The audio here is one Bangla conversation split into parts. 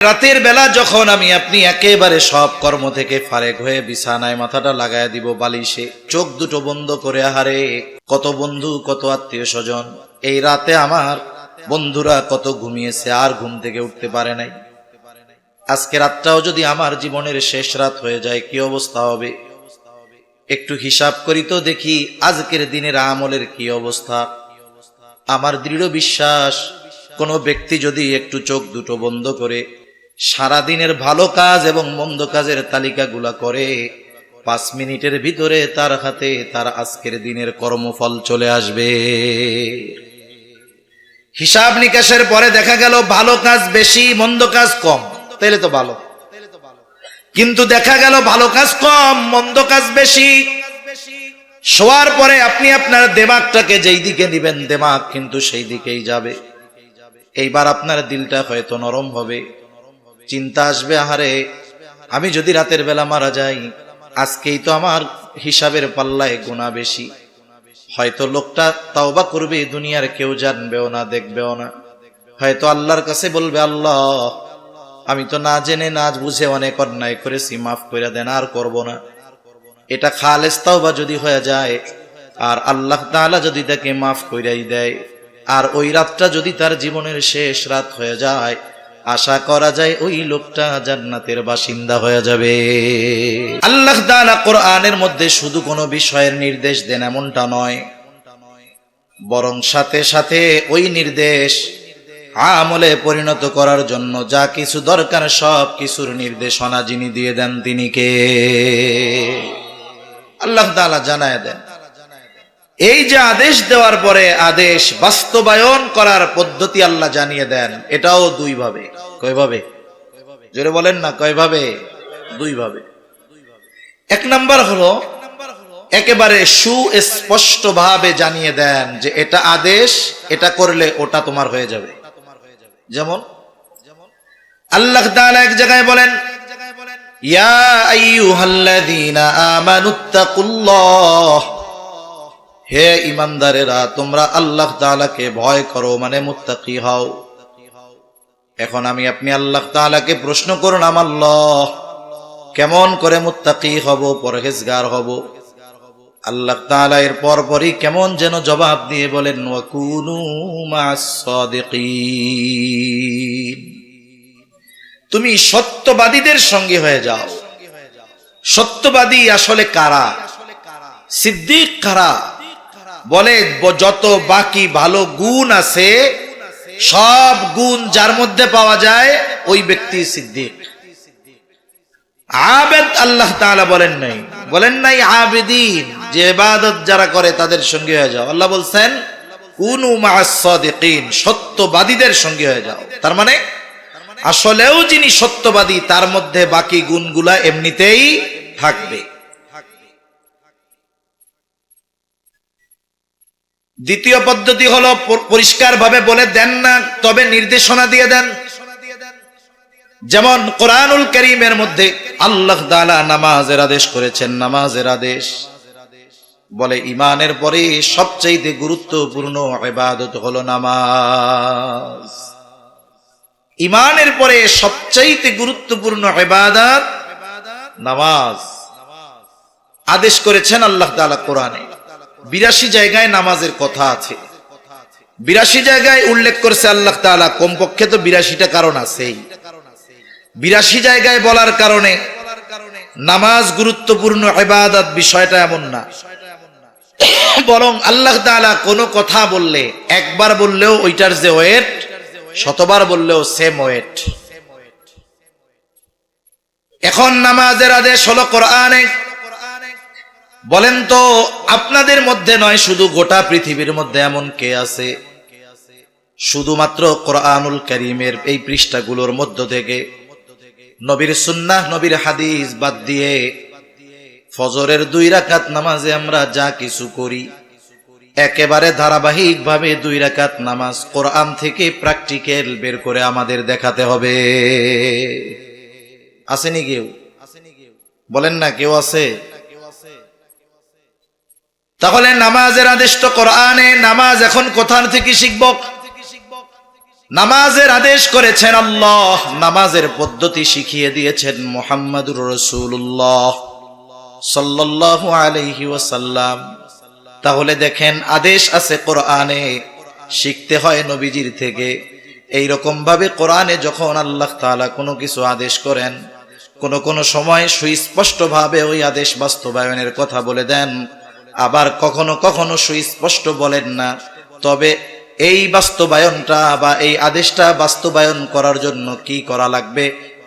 রাতের বেলা যখন আমি আপনি একেবারে সব কর্ম থেকে ফারেক হয়ে বিছানায় মাথাটা লাগায় দিব বালিশে, চোখ দুটো বন্ধ করে, আহারে কত বন্ধু কত আত্মীয় স্বজন, এই রাতে আমার বন্ধুরা কত ঘুমিয়েছে আর ঘুম থেকে উঠতে পারে নাই। আজকে রাতটাও যদি আমার জীবনের শেষ রাত হয়ে যায় কি অবস্থা হবে? একটু হিসাব করি তো দেখি আজকের দিনের আমলের কি অবস্থা। আমার দৃঢ় বিশ্বাস কোনো ব্যক্তি যদি একটু চোখ দুটো বন্ধ করে সারা দিনের ভালো কাজ এবং মন্দ কাজের তালিকাগুলা করে, 5 মিনিটের ভিতরে তার হাতে তার আজকের দিনের কর্মফল চলে আসবে। হিসাব নিকাশের পরে দেখা গেল ভালো কাজ বেশি মন্দ কাজ কম, তাইলে তো ভালো। কিন্তু দেখা গেল ভালো কাজ কম মন্দ কাজ বেশি। শোয়ার পরে আপনি আপনার দিমাগটাকে যেই দিকে নিবেন দিমাগ কিন্তু সেই দিকেই যাবে। এইবার আপনার দিলটা হয়তো নরম হবে, চিন্তা আসবে, আহারে আমি যদি রাতের বেলা মারা যাই আজকেই তো আমার হিসাবের পাল্লায় গুনাহ বেশি। হয়তো লোকটা তাওবা করবে, দুনিয়ার কেউ জানবেও না দেখবেও না। হয়তো আল্লাহর কাছে বলবে, আল্লাহ আমি তো না জেনে না বুঝে অনেক অন্যায় করেছি, মাফ করে দেন, আর করব না। এটা খালেস তাওবা যদি হয়ে যায় আর আল্লাহ তাআলা যদি তাকে মাফ কইরাই দেয়, আর ওই রাতটা যদি তার জীবনের শেষ রাত হয়ে যায়, আশা করা যায় ওই লোকটা জান্নাতের বাসিন্দা হয়ে যাবে। আল্লাহ তাআলা কোরআনের মধ্যে শুধু কোনো বিষয়ের নির্দেশ দেন এমনটা নয়, বরং সাথে সাথে ওই নির্দেশ আমলে পরিণত করার জন্য যা কিছু দরকার সব কিছুর নির্দেশনা যিনি দিয়ে দেন তিনি কে? আল্লাহ তাআলা জানায় দেন। এই যে আদেশ দেওয়ার পরে আদেশ বাস্তবায়ন করার পদ্ধতি আল্লাহ জানিয়ে দেন, এটাও দুই ভাবে। কয়ভাবে? জোরে বলেন না, কয়ভাবে? দুই ভাবে। এক নাম্বার হলো একেবারে সুস্পষ্ট ভাবে জানিয়ে দেন যে এটা আদেশ, এটা করলে ওটা তোমার হয়ে যাবে। যেমন আল্লাহ তাআলা এক জায়গায় বলেন, ইয়া আইয়ুহাল্লাযীনা আমানুত্তাকুল্লাহ, হে ঈমানদারেরা তোমরা আল্লাহ তাআলাকে ভয় করো, মানে মুত্তাকি হও। এখন আমি আপনি আল্লাহ তাআলাকে প্রশ্ন করুন, আল্লাহ কেমন করে মুত্তাকি হব, পরহেজগার হব? আল্লাহ তাআলা এর পরপরই কেমন যেন জবাব দিয়ে বলেন, ওয়াকুনু মা'আস সাদিকিন, তুমি সত্যবাদীদের সঙ্গে হয়ে যাও। সত্যবাদী আসলে কারা? সিদ্দিক কারা? বলে যত বাকি ভালো গুণ আছে সব গুণ যার মধ্যে পাওয়া যায় ওই ব্যক্তি সিদ্দিক। আবেদ আল্লাহ তাআলা বলেন নাই আবেদিন, যে ইবাদত যারা করে তাদের সঙ্গে হয়ে যাও। আল্লাহ বলছেন কুনু মা'আস সাদিকিন, সত্যবাদীদের সঙ্গে হয়ে যাও। তার মানে আসলেও যিনি সত্যবাদী তার মধ্যে বাকি গুণগুলা এমনিতেই থাকবে। দ্বিতীয় পদ্ধতি হলো পরিষ্কার ভাবে বলে দেন না, তবে নির্দেশনা দিয়ে দেন। যেমন কোরআনুল কারীমের মধ্যে আল্লাহ তাআলা নামাজের আদেশ করেছেন। নামাজের আদেশ বলে ঈমানের পরে সবচেয়ে গুরুত্বপূর্ণ ইবাদত হলো নামাজ। ঈমানের পরে সবচেয়ে গুরুত্বপূর্ণ ইবাদত নামাজ। আদেশ করেছেন আল্লাহ তাআলা কোরআনে। 82 জায়গায় নামাজের কথা আছে, 82 জায়গায় উল্লেখ করছে আল্লাহ তাআলা। কমপক্ষে তো 82টা কারণ আছেই। 82 জায়গায় বলার কারণে নামাজ গুরুত্বপূর্ণ ইবাদত বিষয়টা এমন না, বরং আল্লাহ তাআলা কোনো কথা বললে একবার বললেও ওইটার যে ওয়েট, শতবার বললেও সেম ওয়েট। এখন নামাজের আদেশ হলো কোরআনে। বলেন তো আপনাদের মধ্যে নয়, শুধু গোটা পৃথিবীর মধ্যে এমন কে আছে শুধুমাত্র কোরআনুল কারীমের এই পৃষ্ঠাগুলোর মধ্য থেকে নবীর সুন্নাহ নবীর হাদিস বাদ দিয়ে ফজরের 2 রাকাত নামাজে আমরা যা কিছু করি একেবারে ধারাবাহিক ভাবে 2 রাকাত নামাজ কোরআন থেকে প্র্যাকটিক্যাল বের করে আমাদের দেখাতে হবে? আসেনি কেউ? বলেন না, কেউ আছে? তাহলে নামাজের আদেশ তো কোরআনে। নামাজ এখন কোথা থেকে শিখব? নামাজের আদেশ করেছেন আল্লাহ, নামাজের পদ্ধতি শিখিয়ে দিয়েছেন মুহাম্মাদুর রাসূলুল্লাহ সাল্লাল্লাহু আলাইহি ওয়াসাল্লাম। তাহলে দেখেন, আদেশ আছে কোরআনে, শিখতে হয় নবীজির থেকে। এই রকম ভাবে কোরআনে যখন আল্লাহ তাআলা কোনো কিছু আদেশ করেন, কোন সময় সুস্পষ্ট ভাবে ওই আদেশ বাস্তবায়নের কথা বলে দেন, আবার কখনো কখনো সুস্পষ্ট বলেন না। তবে এই বাস্তবায়নটা বা এই আদেশটা বাস্তবায়ন করার জন্য কি করা লাগবে,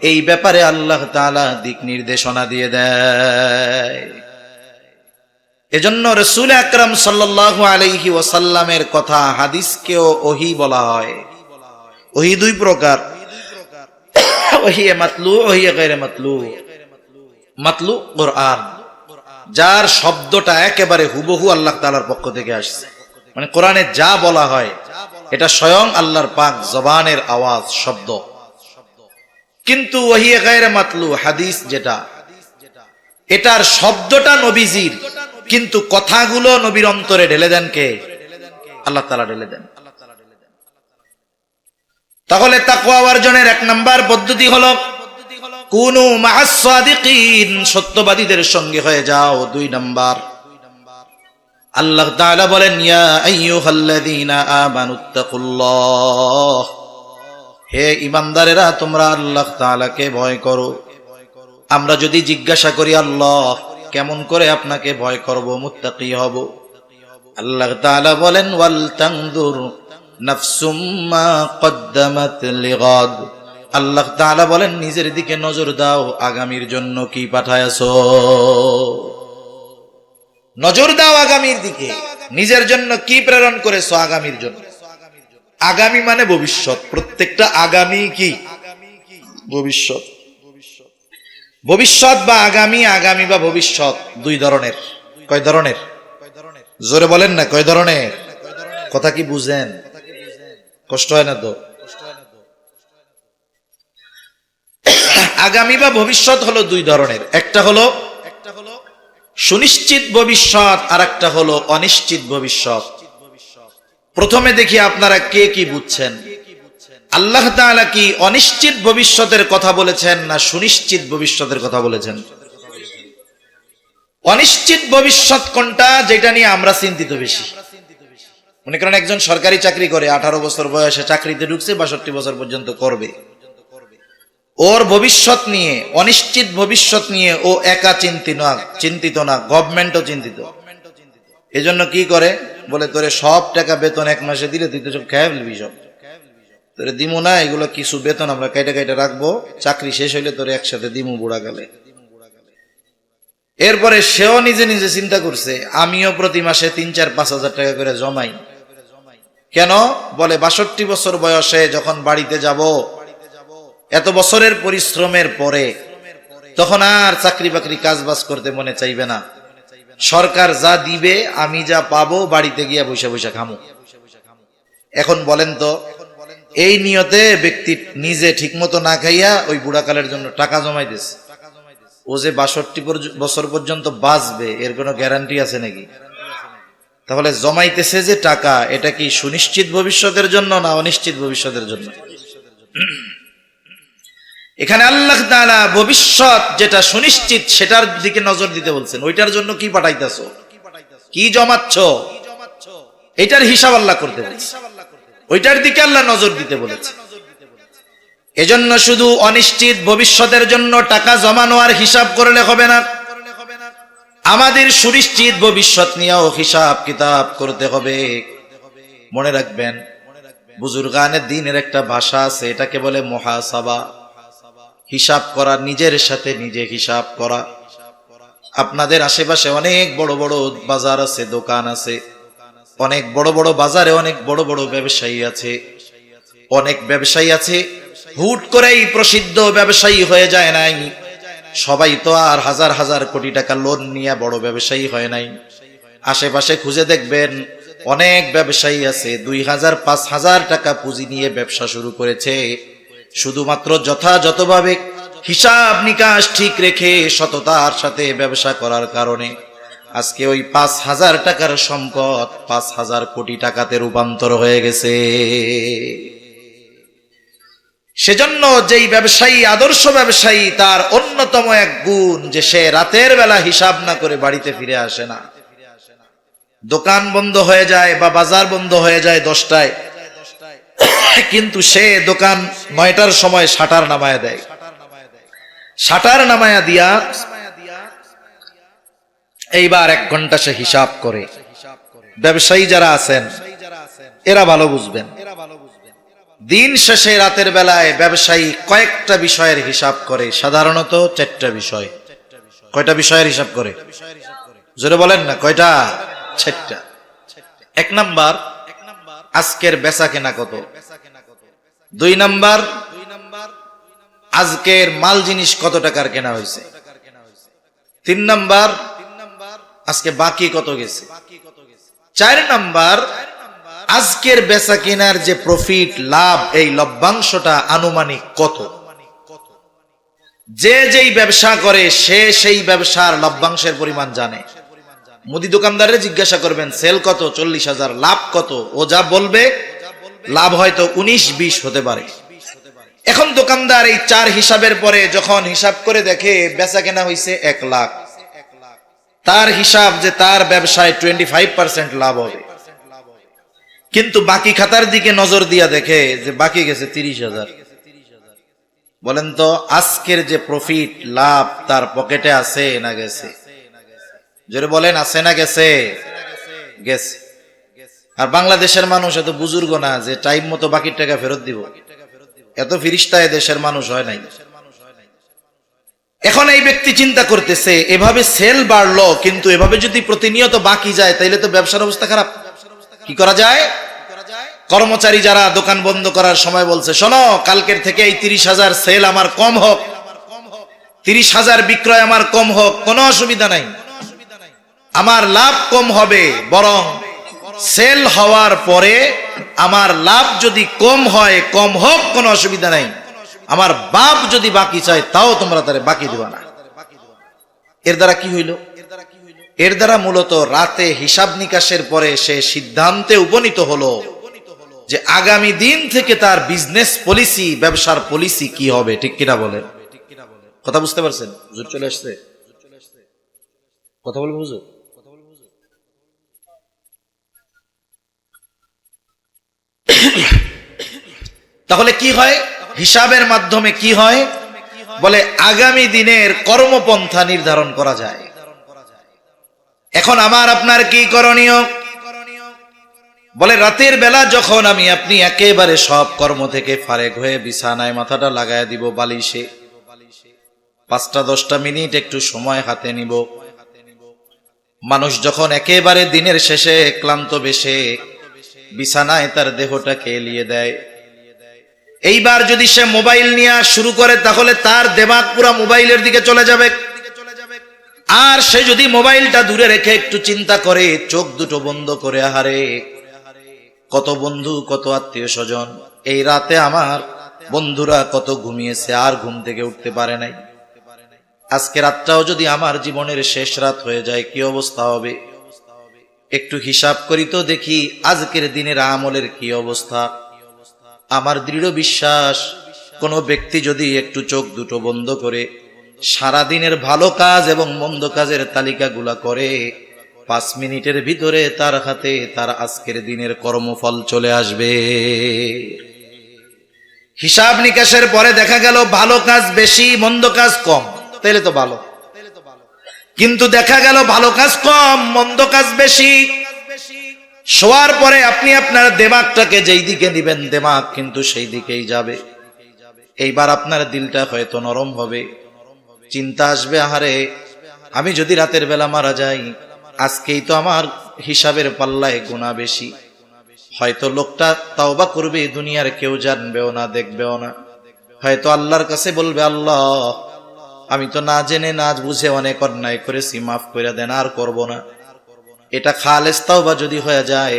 এই ব্যাপারে আল্লাহ তাআলা দিক নির্দেশনা দিয়ে দেয়। এজন্য রাসূল আকরাম সাল্লাল্লাহু আলাইহি ওয়াসাল্লামের কথা হাদিসকেও ওহী বলা হয়। ওহী দুই প্রকার, ওহী মাতলু, ওহী গায়রে মাতলু। মাতলু কোরআন, যার শব্দটা একেবারে হুবহু আল্লাহ তাআলার পক্ষ থেকে আসছে, মানে কোরআনে যা বলা হয় এটা স্বয়ং আল্লাহর পাক জবানের আওয়াজ, শব্দ। কিন্তু ওহী গায়রে মাতলু, হাদিস যেটা, এটার শব্দটা নবীজির, কিন্তু কথাগুলো নবীর অন্তরে ঢেলে দেন কে? আল্লাহ তাআলা ঢেলে দেন। তাহলে তাকওয়া অর্জনের এক নাম্বার পদ্ধতি হলো কুনু মা'আস সাদিকিন, সত্যবাদীদের সঙ্গে হয়ে যাও। দুই নাম্বার, আল্লাহ তাআলা বলেন ইয়া আইয়ুহাল্লাযীনা আমানুত্তাকুল্লাহ, হে ঈমানদারেরা তোমরা আল্লাহ তাআলাকে ভয় করো। আমরা যদি জিজ্ঞাসা করি আল্লাহ কেমন করে আপনাকে ভয় করব, মুত্তাকি হব, আল্লাহ তাআলা বলেন ওয়াল তানজুর নাফসুম মা কদ্দামাত লিগাদ, আল্লাহ তাআলা বলেন নিজের দিকে নজর দাও, আগামীর জন্য কি পাঠায়াছো। নজর দাও আগামীর দিকে, নিজের জন্য কি প্রেরণ করেছো আগামীর জন্য। আগামী মানে ভবিষ্যৎ, প্রত্যেকটা আগামী কি ভবিষ্যৎ। ভবিষ্যৎ বা আগামী, আগামী বা ভবিষ্যৎ দুই ধরনের। কয় ধরনের? জোরে বলেন না, কয় ধরনের? কথা কি বুঝেন? কষ্ট হয় না তো? আগামী বা ভবিষ্যৎ হলো দুই ধরনের, একটা হলো সুনিশ্চিত ভবিষ্যৎ, আর একটা হলো অনিশ্চিত ভবিষ্যৎ। প্রথমে দেখি আপনারা কে কি বুঝছেন। আল্লাহ তাআলা কি অনিশ্চিত ভবিষ্যতের কথা বলেছেন না সুনিশ্চিত ভবিষ্যতের কথা বলেছেন? অনিশ্চিত ভবিষ্যৎ কোনটা, যেটা নিয়ে আমরা চিন্তিত বেশি। মনে করেন একজন সরকারি চাকরি করে, 18 বছর বয়সে চাকরিতে ঢুকছে, 62 বছর পর্যন্ত করবে। ওর ভবিষ্যৎ নিয়ে, অনিশ্চিত ভবিষ্যৎ নিয়ে ও একা চিন্তিত না, গভর্নমেন্টও চিন্তিত। এজন্য কি করে, বলে তোরে সব টাকা বেতন এক মাসে দিলে তুই তো সব খেয়ে ফেলবি, সব তোরে দিমু না, এগুলো কিছু বেতন আমরা কাইটা রাখবো, চাকরি শেষ হইলে তোরে একসাথে দিমু বুড়া গেলে। এরপরে সেও নিজে নিজে চিন্তা করছে, আমিও প্রতি মাসে 3-4-5 হাজার টাকা করে জমাই। কেন? বলে 62 বছর বয়সে যখন বাড়িতে যাব, এত বছরের পরিশ্রমের পরে তখন আর চাকরি বাকরি কাজ বাজ করতে মনে চাইবে না। সরকার যা দিবে, আমি যা পাবো, বাড়িতে গিয়া বসে বসে খামু। এখন বলেন তো, এই নিয়তে ব্যক্তি নিজে ঠিক মতো না খাইয়া ওই বুড়াকালের জন্য টাকা জমাইতেছে। ও যে 62 বছর পর্যন্ত বাঁচবে, এর কোনো গ্যারান্টি আছে নাকি? তাহলে জমাইতেছে যে টাকা, এটা কি সুনিশ্চিত ভবিষ্যতের জন্য না অনিশ্চিত ভবিষ্যতের জন্য? এখানে আল্লাহ তাআলা ভবিষ্যৎ যেটা সুনিশ্চিত সেটার দিকে নজর দিতে বলছেন। ওইটার জন্য কি পাঠাইতেছো, কি জমাচ্ছ, এটার হিসাব আল্লাহ করতে বলছে, ওইটার দিকে আল্লাহ নজর দিতে বলেছে। এজন্য শুধু অনিশ্চিত ভবিষ্যতের জন্য টাকা জমানো আর হিসাব করলে হবে না, আমাদের সুনিশ্চিত ভবিষ্যৎ নিয়েও হিসাব কিতাব করতে হবে। মনে রাখবেন, বুজুর্গানে দ্বীনের একটা ভাষা আছে, এটাকে বলে মুহাসাবা, হিসাব করা, নিজের সাথে নিজে হিসাব করা। আপনাদের আশেপাশে অনেক বড় বড় বাজার আছে, দোকান আছে, অনেক বড় বড় বাজারে অনেক বড় বড় ব্যবসায়ী আছে। অনেক ব্যবসায়ী আছে হুট করেই প্রসিদ্ধ ব্যবসায়ী হয়ে যায় নাই। সবাই তো আর হাজার হাজার কোটি টাকা লোন নিয়ে বড় ব্যবসায়ী হয় নাই। আশেপাশে খুঁজে দেখবেন অনেক ব্যবসায়ী আছে 2000-5000 টাকা পুঁজি নিয়ে ব্যবসা শুরু করেছে, শুধুমাত্র যথাযথভাবে হিসাব নিকাশ ঠিক রেখে সততার সাথে ব্যবসা করার কারণে আজকে ওই 5000 টাকার সম্পদ 5000 কোটি টাকাতে রূপান্তর হয়ে গেছে। সেজন্য যেই ব্যবসায়ী আদর্শ ব্যবসায়ী তার অন্যতম এক গুণ যে সে রাতের বেলা হিসাব না করে বাড়িতে ফিরে আসে না। দোকান বন্ধ হয়ে যায় বা বাজার বন্ধ হয়ে যায় 10টায়, কিন্তু সে দোকান 9টার সময় শাটার নামায়া দেয়। শাটার নামায়া দিয়া এইবার 1 ঘন্টা সে হিসাব করে। ব্যবসায়ী যারা আছেন এরা ভালো বুঝবেন, দিন শেষে রাতের বেলায় ব্যবসায়ী কয়েকটা বিষয়ের হিসাব করে, সাধারণত 4টা বিষয়। কয়টা বিষয়ের হিসাব করে? জোরে বলেন না, কয়টা? 4টা। 1 নাম্বার, আজকের বেচা কেনা কত। 2 নাম্বার, আজকের মাল জিনিস কত টাকার কেনা হয়েছে। 3 নাম্বার, আজকে বাকি কত গেছে। 4 নাম্বার, আজকের বেচা কেনার যে প্রফিট লাভ, এই লভ্যাংশটা আনুমানিক কত। যে যেই ব্যবসা করে সে সেই ব্যবসার লভ্যাংশের পরিমাণ জানে। মুদি দোকানদারে জিজ্ঞাসা করবেন সেল কত, 40,000, লাভ কত, ও যা বলবে লাভ হয়তো 19-20 হতে পারে। এখন দোকানদার এই 4 হিসাবের পরে যখন হিসাব করে দেখে বেচা কেনা হয়েছে 1 লাখ, তার হিসাব যে তার ব্যবসায় 25% লাভ হবে, কিন্তু বাকি খাতার দিকে নজর দিয়া দেখে যে বাকি গেছে 30,000। বলেন তো আজকের যে প্রফিট লাভ তার পকেটে আছে না গেছে? জোরে বলেন, আছে না গেছে? গেছে। আর বাংলাদেশের মানুষ এত বুজুর্গ না যে টাইম মতো বাকির টাকা ফেরত দিব, এত ফিরিস্তা দেশের মানুষ হয় নাই। এখন এই ব্যক্তি চিন্তা করতেছে এভাবে সেল বাড়লো, কিন্তু এভাবে যদি প্রতিনিয়ত বাকি যায় তাইলে তো ব্যবসার অবস্থা খারাপ। কি করা যায়? কর্মচারী যারা দোকান বন্ধ করার সময় বলছে, শোনো কালকের থেকে এই 30,000 সেল আমার কম হোক, 30,000 বিক্রয় আমার কম হোক, কোনো অসুবিধা নাই, আমার লাভ কম হবে, বরং সেল হওয়ার পরে আমার লাভ যদি কম হয় কম হোক, কোনো অসুবিধা নাই, আমার বাপ যদি বাকি চায় তাও তোমরা তারে বাকি দিবা না। এর দ্বারা কি হইল? এর দ্বারা মূলত রাতে হিসাব নিকাশের পরে সে সিদ্ধান্তে উপনীত হলো যে আগামী দিন থেকে তার বিজনেস পলিসি, ব্যবসার পলিসি কি হবে। ঠিক কিনা বলেন? কথা বুঝতে পারছেন? হুজুর চলে আসছে, কথা বলবো হুজুর। তাহলে কি হয়? হিসাবের মাধ্যমে কি হয়? বলে আগামী দিনের কর্মপন্থা নির্ধারণ করা যায়। এখন আমার আপনার কি করণীয়? বলে রাতের বেলা যখন আমি আপনি একেবারে সব কর্ম থেকে ফারেক হয়ে বিছানায় মাথাটা লাগায় দিব বালিশে, 5-10 মিনিট একটু সময় হাতে নিব। মানুষ যখন একেবারে দিনের শেষে ক্লান্ত বেশে বিছানায় তার দেহটাকে এলিয়ে দেয়, এইবার যদি সে মোবাইল নিয়ে শুরু করে তাহলে তার দিমাগ পুরো মোবাইলের দিকে চলে যাবে। আর সে যদি মোবাইলটা দূরে রেখে একটু চিন্তা করে, চোখ দুটো বন্ধ করে, আহারে কত বন্ধু, কত আত্মীয় স্বজন, এই রাতে আমার বন্ধুরা কত ঘুমিয়েছে আর ঘুম থেকে উঠতে পারে নাই, আজকে রাতটাও যদি আমার জীবনের শেষ রাত হয়ে যায় কি অবস্থা হবে? একটু হিসাব করি তো দেখি আজকের দিনের আমলের কি অবস্থা। আমার দৃঢ় বিশ্বাস কোন ব্যক্তি যদি একটু চোখ দুটো বন্ধ করে সারা দিনের ভালো কাজ এবং মন্দ কাজের তালিকাগুলা করে, 5 মিনিটের ভিতরে তার হাতে তার আজকের দিনের কর্মফল চলে আসবে। হিসাব নিকাশের পরে দেখা গেল ভালো কাজ বেশি, মন্দ কাজ কম, তাইলে তো ভালো। কিন্তু দেখা গেল ভালো কাজ কম, মন্দ কাজ বেশি। শোয়ার পরে আপনি আপনার দিমাগটাকে যেই দিকে নিবেন, দিমাগ কিন্তু সেই দিকেই যাবে। এইবার আপনার দিলটা হয়তো নরম হবে, চিন্তা আসবে, আহারে আমি যদি রাতের বেলা মারা যাই, আজকেই তো আমার হিসাবের পাল্লায় গুনাহ বেশি, হয়তো লোকটা তাওবা করবে, দুনিয়ার কেউ জানবেও না, দেখবেও না, হয়তো আল্লাহর কাছে বলবে, আল্লাহ আমি তো না জেনে না বুঝে অনেক অন্যায় করেছি, মাফ করে দেন, আর করব না। এটা খালেস তাওবা যদি হয়ে যায়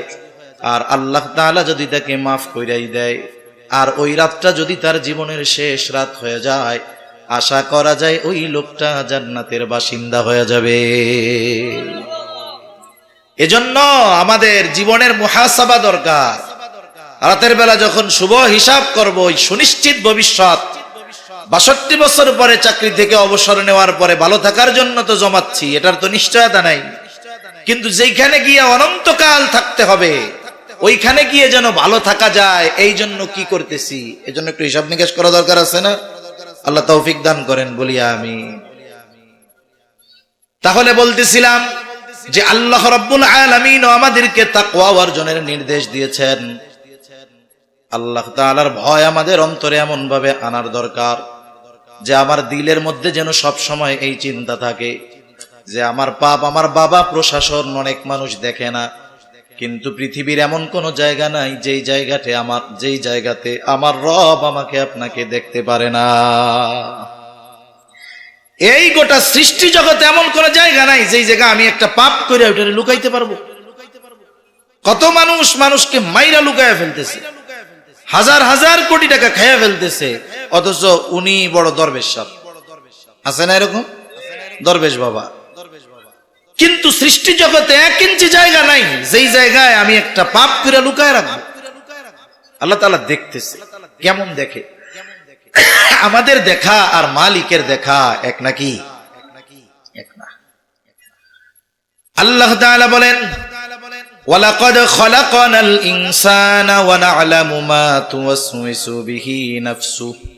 আর আল্লাহ তাআলা যদি তাকে মাফ কইরাই দেয়, আর ওই রাতটা যদি তার জীবনের শেষ রাত হয়ে যায়, আশা করা যায় ওই লোকটা জান্নাতের বাসিন্দা হয়ে যাবে। এজন্য আমাদের জীবনের মুহাসাবা দরকার। রাতের বেলা যখন শুভ হিসাব করব, ওই সুনিশ্চিত ভবিষ্যৎ 62 বছর পরে চাকরি থেকে অবসর নেওয়ার পরে ভালো থাকার জন্য তো জমাচ্ছি, এটার তো নিশ্চয়তা নাই। কিন্তু যেখানে গিয়ে অনন্তকাল থাকতে হবে, ওইখানে গিয়ে যেন ভালো থাকা যায়, এই জন্য কি করতেছি, এই জন্য একটু হিসাব নিকাশ করা দরকার আছে না? আল্লাহ তৌফিক দান করেন, বলি আমিন। তাহলে বলতেছিলাম যে আল্লাহ রাব্বুল আলামিন আমাদেরকে তাকওয়া অর্জনের নির্দেশ দিয়েছেন। আল্লাহ তাআলার ভয় আমাদের অন্তরে এমন ভাবে আনার দরকার যে আমার দিলের মধ্যে যেন সব সময় এই চিন্তা থাকে যে আমার পাপ, আমার বাবা প্রশাসন, অনেক মানুষ দেখে না, কিন্তু পৃথিবীর এমন কোন জায়গা নাই যেই জায়গাতে আমার রব আমাকে আপনাকে দেখতে পারে না। এই গোটা সৃষ্টি জগতে এমন কোন জায়গা নাই যেই জায়গা আমি একটা পাপ করে ওটা লুকাইতে পারবো। কত মানুষ মানুষকে মাইরা লুকাইয়া ফেলতেছে, হাজার হাজার কোটি টাকা খাইয়া ফেলতেছে, অথচ উনি বড় দরবেশ সাহেব, আছে না এরকম দরবেশ বাবা? কিন্তু সৃষ্টি জগতে 1 ইঞ্চি জায়গা নাই যেই জায়গায় আমি একটা পাপ করে লুকায় রাখবো। আল্লাহ তাআলা দেখতেছে। কেমন দেখে? আমাদের দেখা আর মালিকের দেখা এক নাকি? এক না। আল্লাহ তাআলা বলেন, ওয়ালাকাদ খালাকনাল ইনসানা ওয়া না'লামু মা তুওয়াসওয়িসু বিহি নাফসুহু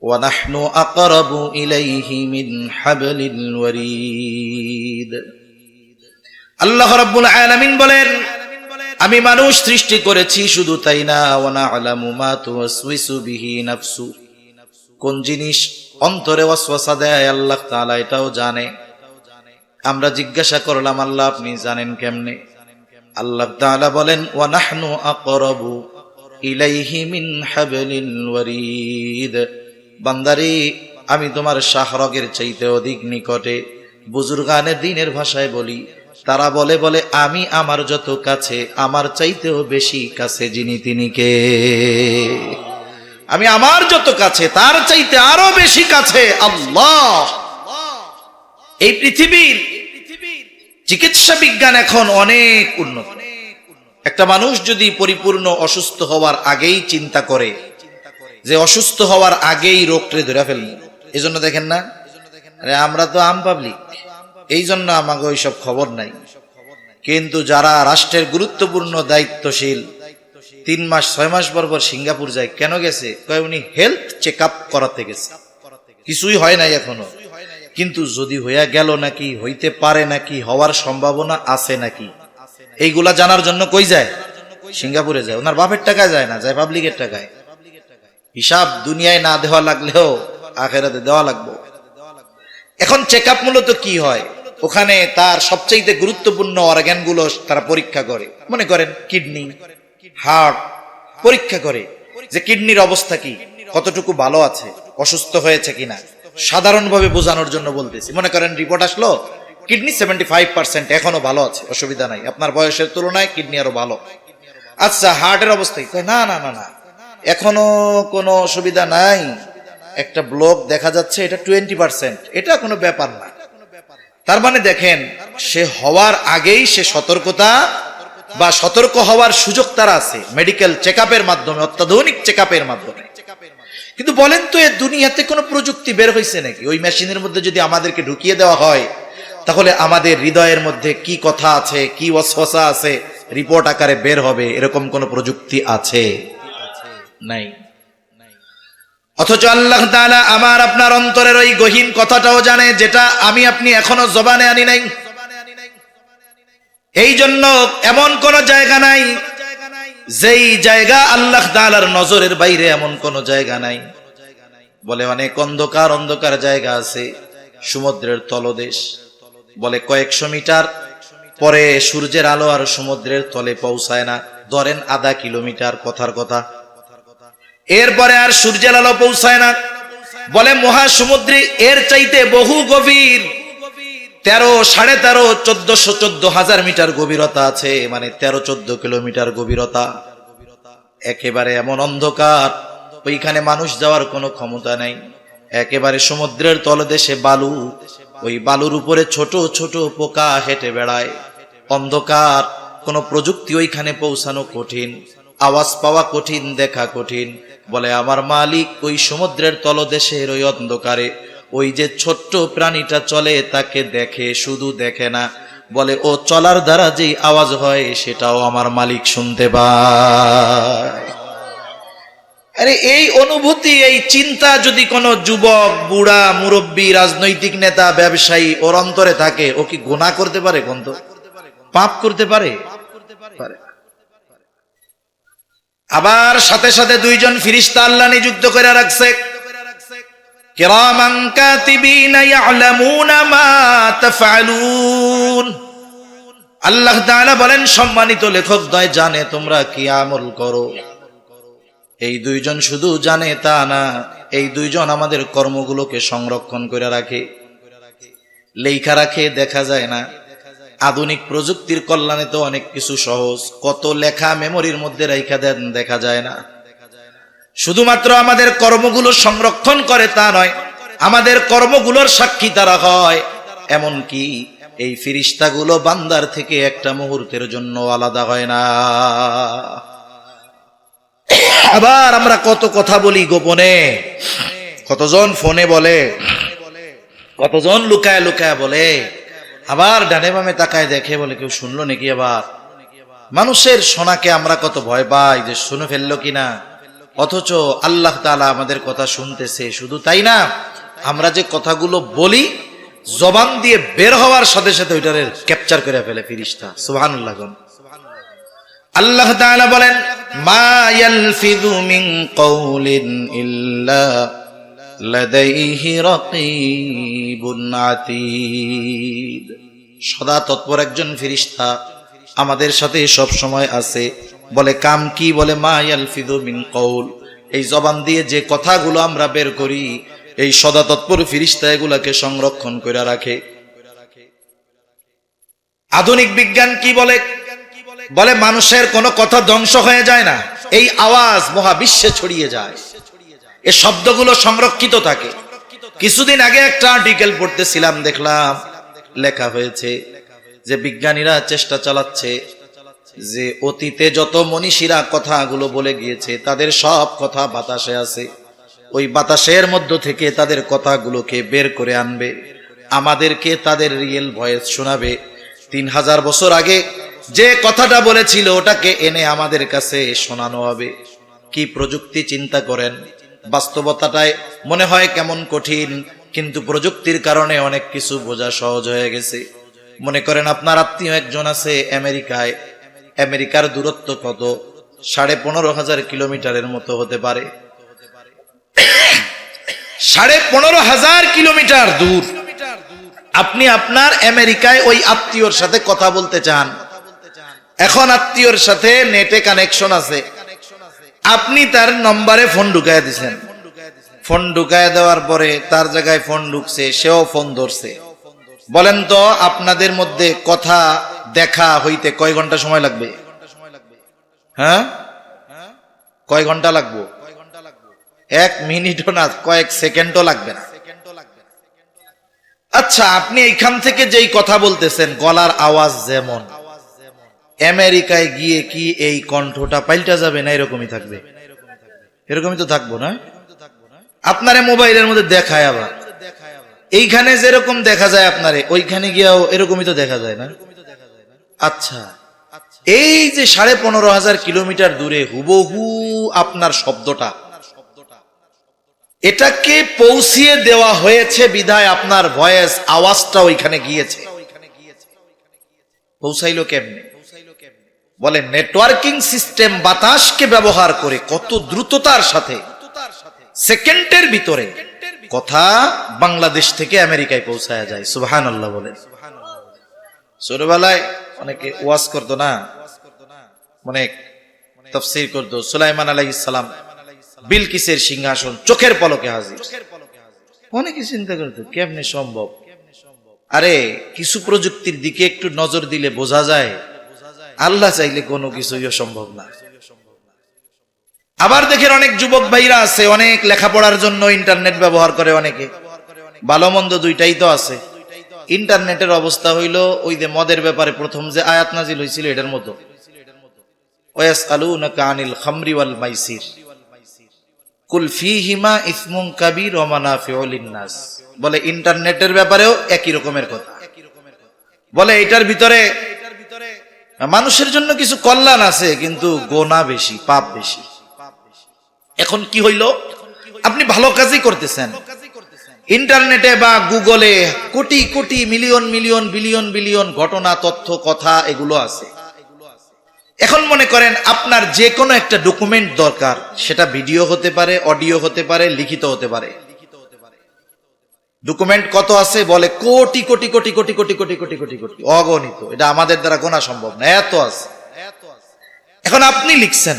ওয়া নাহনু আকরাবু ইলাইহি মিন হাবলিল ওয়ারিদ। আল্লাহ রাব্বুল আলামিন বলেন, আমি মানুষ সৃষ্টি করেছি, শুধু তাই না, ওয়া না'লামু মা তুওয়াসওয়িসু বিহি নাফসু, কোন জিনিস অন্তরে ওয়াসওয়াসা দেয় আল্লাহ তাআলা এটাও জানে। আমরা জিজ্ঞাসা করলাম, আল্লাহ আপনি জানেন কেমনে? আল্লাহ তাআলা বলেন, ওয়া নাহনু আকরাবু ইলাইহি মিন হাবলিল ওয়ারিদ। বান্দারে, আমি তোমার শাহরগের চাইতে অধিক নিকটে। বুজুর্গানে দ্বীনের ভাষায় বলি, তারা বলে আমি আমার যত কাছে, আমার চাইতেও বেশি কাছে যিনি, তিনি কে? আমি আমার যত কাছে, তার চাইতে আরো বেশি কাছে আল্লাহ। এই পৃথিবীর চিকিৎসা বিজ্ঞান এখন অনেক উন্নত। একটা মানুষ যদি পরিপূর্ণ অসুস্থ হওয়ার আগেই চিন্তা করে যে অসুস্থ হওয়ার আগেই রোগটা ধরে ফেলবো, এই জন্য দেখেন না, আরে আমরা তো আম পাবলিক, এই জন্য আমাকে ওইসব খবর নাই। কিন্তু যারা রাষ্ট্রের গুরুত্বপূর্ণ দায়িত্বশীল 3 মাস 6 মাস পর সিঙ্গাপুর যায়, কেন গেছে? কয় উনি হেলথ চেক আপ করাতে গেছে, কিছুই হয় নাই এখনো, কিন্তু যদি হইয়া গেল নাকি, হইতে পারে নাকি, হওয়ার সম্ভাবনা আছে নাকি, এইগুলা জানার জন্য কই যায়? সিঙ্গাপুরে যায়। ওনার বাপের টাকায় যায় না, যায় পাবলিকের টাকায়। হিসাব দুনিয়ায় না দেওয়া লাগলেও আখেরাতে দেওয়া লাগবে। এখন চেক আপ মূলত কি হয়? ওখানে তার সবচেয়ে গুরুত্বপূর্ণ অর্গান গুলো তারা পরীক্ষা করে। মনে করেন কিডনি, হার্ট পরীক্ষা করে যে কিডনির অবস্থা কি, কতটুকু ভালো আছে, অসুস্থ হয়েছে কিনা, সাধারণভাবে বোঝানোর জন্য বলতেছি। মনে করেন রিপোর্ট আসলো কিডনি 75% এখনো ভালো আছে, অসুবিধা নাই, আপনার বয়সের তুলনায় কিডনি আরো ভালো। আচ্ছা, হার্টের অবস্থা না না না না, এখনো কোনো অসুবিধা নাই, একটা ব্লক দেখা যাচ্ছে, এটা 20%, এটা কোনো ব্যাপার না। তার মানে দেখেন, সে হওয়ার আগেই সে সতর্কতা বা সতর্ক হওয়ার সুযোগ তার আছে মেডিকেল চেকআপের মাধ্যমে, অত্যাধুনিক চেকআপের মাধ্যমে। কিন্তু বলেন তো, এর দুনিয়াতে কোনো প্রযুক্তি বের হয়েছে নাকি? ওই মেশিনের মধ্যে যদি আমাদেরকে ঢুকিয়ে দেওয়া হয়, তাহলে আমাদের হৃদয়ের মধ্যে কি কথা আছে, কি ওয়াসওয়াসা আছে, রিপোর্ট আকারে বের হবে, এরকম কোন প্রযুক্তি আছে? নাই। অথচ আল্লাহ তাআলা আমার আপনার অন্তরের ওই গহীন কথাটাও জানে, যেটা আমি আপনি এখনো জবানে আনি নাই। এই জন্য এমন কোন জায়গা নাই যেই জায়গা আল্লাহ তাআলার নজরের বাইরে, এমন কোন জায়গা নাই। বলে অনেক অন্ধকার অন্ধকার জায়গা আছে, সমুদ্রের তলদেশ। বলে কয়েকশো মিটার পরে সূর্যের আলো আর সমুদ্রের তলে পৌঁছায় না, ধরেন আধা কিলোমিটার, কথার কথা। এরপরে আর সূর্যের আলো পৌঁছায় না। বলে মহাসমুদ্রে এর চাইতে বহু গভীর, 13, 13.5, 14,000 মিটার গভীরতা আছে, মানে 13-14 কিলোমিটার গভীরতা। একেবারে এমন অন্ধকার, ওইখানে মানুষ যাওয়ার কোনো ক্ষমতা নাই। একেবারে সমুদ্রের তলদেশে বালু, ওই বালুর উপরে ছোট ছোট পোকা হেঁটে বেড়ায়। অন্ধকার, কোনো প্রযুক্তি ওইখানে পৌঁছানো কঠিন। আওয়াজ পাওয়া কঠিন, দেখা কঠিন। বলে আমার মালিক ওই সমুদ্রের তলদেশের ওই অন্ধকারে ওই যে ছোট্ট প্রাণীটা চলে তাকে দেখে, শুধু দেখে না, বলে ও চলার দ্বারা যেই আওয়াজ হয় সেটাও আমার মালিক শুনতে পায়। আরে এই অনুভূতি, এই চিন্তা যদি কোনো যুবক, বুড়া, মুরব্বী, রাজনৈতিক নেতা, ব্যবসায়ী ওর অন্তরে থাকে, ও কি গুনাহ করতে পারে? কোন পাপ করতে পারে? আবার সাথে সাথে দুইজন ফেরেশতা আল্লাহ নিযুক্ত করে রাখছে, কিরামান কাতিবিনা ইয়ালামুনা মা তাফআলুন। আল্লাহ তাআলা বলেন সম্মানিত লেখকদ্বয় জানে তোমরা কি আমল করো। এই দুইজন শুধু জানে তা না, এই দুইজন আমাদের কর্মগুলোকে সংরক্ষণ করে রাখে, লেখা রাখে, দেখা যায় না। আধুনিক প্রযুক্তির কল্যাণে তো অনেক কিছু সহজ, কত লেখা মেমোরির মধ্যে রেখা দেন, দেখা যায় না। শুধুমাত্র আমাদের কর্মগুলো সংরক্ষণ করে তা নয়, আমাদের কর্মগুলোর সাক্ষী তারা হয়। এমনকি এই ফেরেশতাগুলো বান্দার থেকে একটা মুহূর্তের জন্য আলাদা হয় না। আবার আমরা কত কথা বলি গোপনে, কতজন ফোনে বলে, কতজন লুকায় লুকায় বলে, আবার ডানে বামে তাকায় দেখে, বলে কেউ শুনলো নাকি। আবার মানুষের শোনাকে আমরা কত ভয় পাই যে শুনে ফেললো কিনা, অথচ আল্লাহ তাআলা আমাদের কথা শুনতেছে। শুধু তাই না, আমরা যে কথাগুলো বলি জবান দিয়ে বের হওয়ার সাথে সাথে ওইটারে ক্যাপচার করে ফেলে ফেরেশতা। সুবহানাল্লাহ। আল্লাহ তাআলা বলেন মা ইয়ালফিযু মিন কাউলিন ইল্লা লাদাইহি রাকীবুন আতীদ। সদা তৎপর একজন ফেরেশতা আমাদের সাথে সব সময় আছে। বলে কাম কি? বলে মা ইয়ালফিযু মিন কাউল, এই জবান দিয়ে যে কথাগুলো আমরা বের করি এই সদা তৎপর ফেরেশতা এগুলাকে সংরক্ষণ করে রাখে। আধুনিক বিজ্ঞান কি বলে? বলে মানুষের কোনো কথা ধ্বংস হয়ে যায় না, এই আওয়াজ মহাবিশ্বে ছড়িয়ে যায়, এই শব্দগুলো সংরক্ষিত থাকে। কিছুদিন আগে একটা আর্টিকেল পড়তেছিলাম, দেখলাম লেখা হয়েছে যে বিজ্ঞানীরা চেষ্টা চালাচ্ছে যে অতীতে যত মনীষীরা কথাগুলো বলে গিয়েছে তাদের সব কথা বাতাসে আছে, ওই বাতাসের মধ্য থেকে তাদের কথাগুলোকে বের করে আনবে, আমাদেরকে তাদের রিয়েল ভয়েস শোনাবে। 3000 বছর আগে যে কথাটা বলেছিল ওটাকে এনে আমাদের কাছে শোনানো হবে। কি প্রযুক্তি চিন্তা করেন। বাস্তবতাটায় মনে হয় কেমন কঠিন, কিন্তু প্রযুক্তির কারণে অনেক কিছু বোঝা সহজ হয়ে গেছে। মনে করেন আপনার আত্মীয় একজন আছে আমেরিকায়, আমেরিকার দূরত্ব কত? 15,500 কিলোমিটারের মতো হতে পারে। 15,500 কিলোমিটার দূর। আপনি আপনার আমেরিকায় ওই আত্মীয়র সাথে কথা বলতে চান, এখন আত্মীয়র সাথে নেটে কানেকশন আছে, আপনি তার নম্বরে ফোন ঢুকায় দিছেন, ফোন ঢুকায় দেওয়ার পরে তার জায়গায় ফোন ঢুকছে, সেও ফোন ধরছে। বলেন তো আপনাদের মধ্যে কথা দেখা হইতে কয় ঘন্টা সময় লাগবে? হ্যাঁ, কয় ঘন্টা লাগবে? 1 মিনিটও না, কয়েক সেকেন্ডও লাগবে না। আচ্ছা, আপনি এইখান থেকে যেই কথা বলতেছেন গলার আওয়াজ যেমন, আমেরিকায় গিয়ে কি এই কণ্ঠটা পাল্টা যাবে না এরকমই থাকবে? এরকমই তো থাকবো না? আপনারে মোবাইলের মধ্যে দেখায়, আবার এইখানে যেরকম দেখা যায় আপনারে ওইখানে গিয়েও এরকমই তো দেখা যায় না? আচ্ছা, এই যে 15,500 কিলোমিটার দূরে হুবহু আপনার শব্দটা, এটাকে পৌঁছিয়ে দেওয়া হয়েছে বিধায় আপনার ভয়েস আওয়াজটা ওইখানে গিয়েছে। পৌঁছাইলো কেমনে? বলে নেটওয়ার্কিং সিস্টেম বাতাসকে ব্যবহার করে কত দ্রুততার সাথে সেকেন্ডের ভিতরে কথা বাংলাদেশ থেকে আমেরিকায় পৌঁছায়া যায়। সুবহানাল্লাহ বলে। ছোটবেলায় অনেকে ওয়াজ করতো না, অনেক তাফসীর করতো। সুলাইমান আলাইহিস সালাম বিলকিসের সিংহাসন চোখের পলকে হাজির। অনেকে চিন্তা করতো কেমনে সম্ভব। আরে কিছু প্রযুক্তির দিকে একটু নজর দিলে বোঝা যায় আল্লাহ চাইলে কোনো কিছুই সম্ভব না। আবার দেখেন অনেক যুবক ভাইরা আছে, অনেক লেখাপড়ার জন্য ইন্টারনেট ব্যবহার করে, অনেকে ভালো মন্দ দুইটাই তো আছে। ইন্টারনেটের অবস্থা হইল ওই যে মদের ব্যাপারে প্রথম যে আয়াত নাজিল হয়েছিল এটার মতো। ওয়াসআলুনাকা আনিল খামরি ওয়াল মাইসির কুল ফীহিমা ইসমুন কাবীর ওয়া মানাফিউ লিন-নাস। বলে ইন্টারনেটের ব্যাপারেও একই রকমের কথা। বলে এটার ভিতরে মানুষের জন্য কিছু কল্যাণ আছে, কিন্তু গুনাহ বেশি, পাপ বেশি। এখন কি হইল, আপনি ভালো কাজই করতেছেন, ইন্টারনেটে বা গুগলে crore crore million million billion billion ঘটনা, তথ্য, কথা এগুলো আছে। এখন মনে করেন আপনার যে কোনো একটা ডকুমেন্ট দরকার, সেটা ভিডিও হতে পারে, অডিও হতে পারে, লিখিত হতে পারে। ডকুমেন্ট কত আছে? বলে কোটি কোটি কোটি কোটি কোটি কোটি কোটি কোটি কোটি, অগণিত। এটা আমাদের দ্বারা গোনা সম্ভব না, এত আছে। এখন আপনি লিখছেন,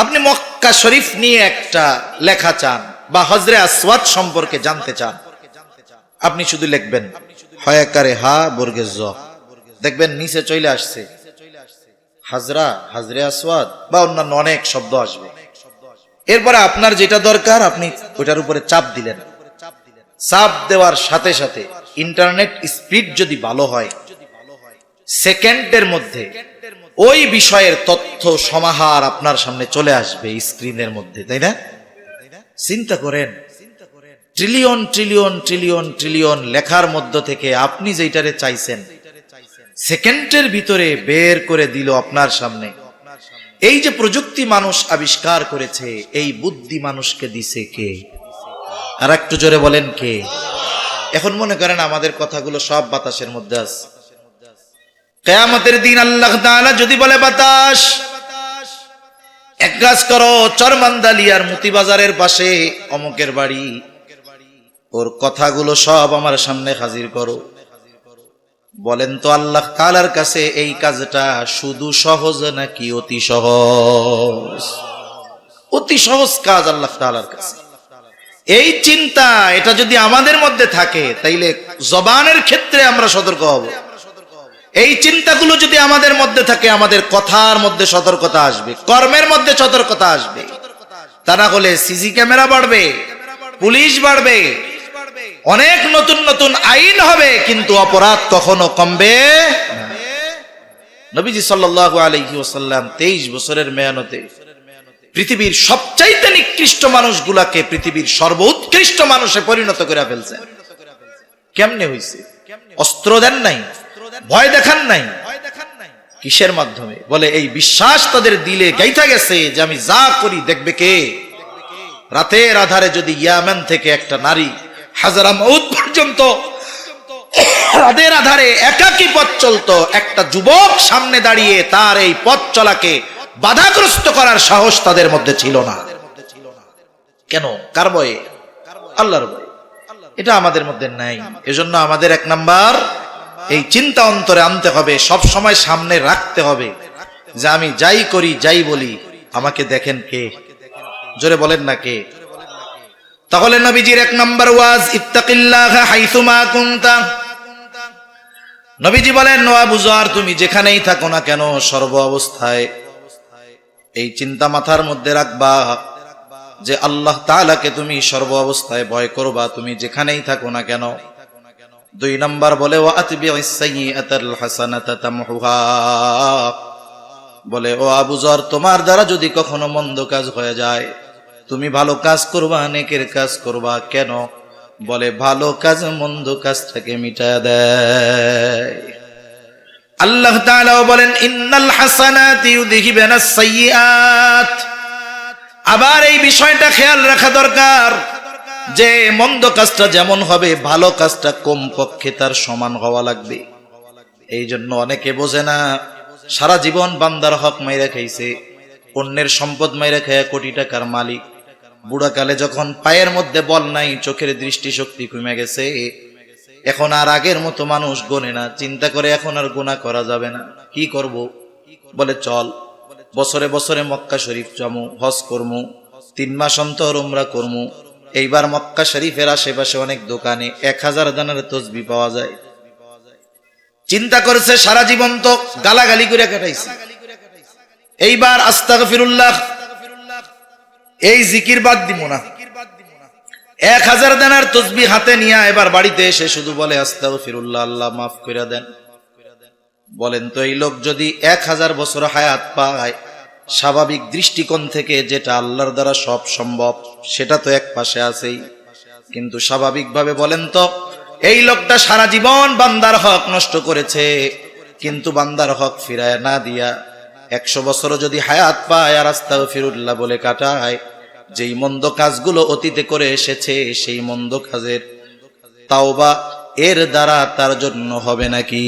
আপনি মক্কা শরীফ নিয়ে একটা লেখা চান বা হজরে আসওয়াদ সম্পর্কে জানতে চান, আপনি শুধু লিখবেন হয়াকারে হা বর্গে জ, দেখবেন নিচে চলে আসছে হাজরা, হাজরে আসওয়াদ বা অন্যান্য অনেক শব্দ আসবে। এরপরে আপনার যেটা দরকার আপনি ওটার উপরে চাপ দিলেন। চাপ দেওয়ার সাথে সাথে ইন্টারনেট স্পিড যদি ভালো হয়, সেকেন্ডের মধ্যে ওই বিষয়ের তথ্য সমাহার আপনার সামনে চলে আসবে স্ক্রিনের মধ্যে, তাই না? চিন্তা করেন, ট্রিলিয়ন ট্রিলিয়ন ট্রিলিয়ন ট্রিলিয়ন লেখার মধ্য থেকে আপনি যেটারে চাইছেন সেকেন্ডের ভিতরে বের করে দিল আপনার সামনে। এই যে প্রযুক্তি মানুষ আবিষ্কার করেছে, এই বুদ্ধি মানুষকে দিছে কে? আর একটু জোরে বলেন কে? এখন মনে করেন আমাদের কথাগুলো সব বাতাসের মধ্যে আছে। কিয়ামতের দিন আল্লাহ তাআলা যদি বলে বাতাস, এক কাজ করো, চরমান্দালিয়ার মুতিবাজারের পাশে অমুকের বাড়ি, ওর কথাগুলো সব আমার সামনে হাজির করো। বলেন তো আল্লাহ তাআলার কাছে এই কাজটা শুধু সহজ নাকি অতি সহজ? অতি সহজ কাজ আল্লাহ তাআলার কাছে। এই চিন্তা এটা যদি আমাদের মধ্যে থাকে, তাইলে জবানের ক্ষেত্রে আমরা সতর্ক হব। এই চিন্তাগুলো যদি আমাদের মধ্যে থাকে, আমাদের কথার মধ্যে সতর্কতা আসবে, কর্মের মধ্যে সতর্কতা আসবে। তা না হলে সিসি ক্যামেরা বাড়বে, পুলিশ বাড়বে, অনেক নতুন নতুন আইন হবে, কিন্তু অপরাধ কখনো কমবে না। নবীজি সাল্লাল্লাহু আলাইহি ওয়াসাল্লাম 23 বছরের মেহনতে পৃথিবীর সবচাইতে নিকৃষ্ট মানুষগুলাকে পৃথিবীর সর্বোৎকৃষ্ট মানুষে পরিণত করে ফেলছেন। কেমনে হইছে? অস্ত্র দেন নাই, ভয় দেখান নাই, কিসের মাধ্যমে? বলে এই বিশ্বাস তাদের দিলে গাইথা গেছে যে আমি যা করি দেখবে কে। রাতের আধারে যদি ইয়ামেন থেকে একটা নারী হাজারামাউত পর্যন্ত রাতের আধারে একাকী পথ চলতো, একটা যুবক সামনে দাঁড়িয়ে তার এই পথ চলাকে বাধাগ্রস্ত করার সাহস তাদের মধ্যে ছিল না। কেন? কার ভয়ে? আল্লাহর ভয়ে। এটা আমাদের মধ্যে নাই। এজন্য আমাদের এক নাম্বার এই চিন্তা অন্তরে আনতে হবে, সব সময় সামনে রাখতে হবে যে আমি যাই করি যাই বলি আমাকে দেখেন কে। জোরে বলেন না কে? তাহলে নবীজির এক নাম্বার ওয়াজ ইত্তাকিল্লাহ হাইসুমা কুনতা। নবীজি বলেন, ও আবু যর, তুমি যেখানেই থাকো না কেন সর্ব অবস্থায় এই চিন্তা মাথার মধ্যে রাখবা যে আল্লাহ তাআলাকে তুমি সর্ব অবস্থায় ভয় করবা, তুমি যেখানেই থাকো না কেন। 2 নাম্বার বলে ওয়া আতবিউস সাইয়্যাতাল হাসানাতা তামহুহা। বলে ও আবু যর, তোমার দ্বারা যদি কখনো মন্দ কাজ হয়ে যায়, তুমি ভালো কাজ করবা, নেকের কাজ করবা। কেন? বলে ভালো কাজ মন্দ কাজটাকে মিটায় দেয়। আল্লাহ তাআলা বলেন ইন্নাল হাসানাতি ইউযহিবানাস সাইয়্যাত। আবার এই বিষয়টা খেয়াল রাখা দরকার যে মন্দ কাজটা যেমন হবে ভালো কাজটা কমপক্ষে তার সমান হওয়া লাগবে। এই জন্য অনেকে বোঝে না, সারা জীবন বান্দার হক মাইরা খাইছে, অন্যের সম্পদ মাইরা খায় কোটি টাকার মালিক। বুড়াকালে যখন পায়ের মধ্যে বল নাই, চোখের দৃষ্টিশক্তি কমে গেছে, এখন আর আগের মতো মানুষ গোনে না, চিন্তা করে এখন আর গুনাহ করা যাবে না। কি করব? বলে চল বছরে বছরে মক্কা শরীফ যামু, হজ করমু, 3 মাস অন্তর উমরা করমু। এইবার মক্কা শরীফের আশেপাশে অনেক দোকানে 1000 দানার তসবিহ পাওয়া যায়। চিন্তা করেছে সারা জীবন তো গালাগালি করে কাটাইছে, এইবার আস্তাগফিরুল্লাহ এই জিকির বাদ দিব না। 1000 দানার তসবিহ হাতে নিয়ে এবার বাড়িতে এসে শুধু বলে আস্তাগফিরুল্লাহ, আল্লাহ মাফ করে দেন। বলেন তো এই লোক যদি 1000 বছর হায়াত পায়, স্বাভাবিক দৃষ্টিকোণ থেকে যেটা আল্লাহর দ্বারা সব সম্ভব সেটা তো এক পাশে আছেই, কিন্তু স্বাভাবিকভাবে বলেন তো, এই লোকটা সারা জীবন বান্দার হক নষ্ট করেছে, কিন্তু বান্দার হক ফিরায় না দিয়া 100 বছরও যদি হায়াত পায় আর আস্তাগফিরুল্লাহ বলে কাটায়, যেই মন্দ কাজগুলো অতীতে করে এসেছে সেই মন্দ কাজের তাওবা এর দ্বারা তার জন্য হবে নাকি?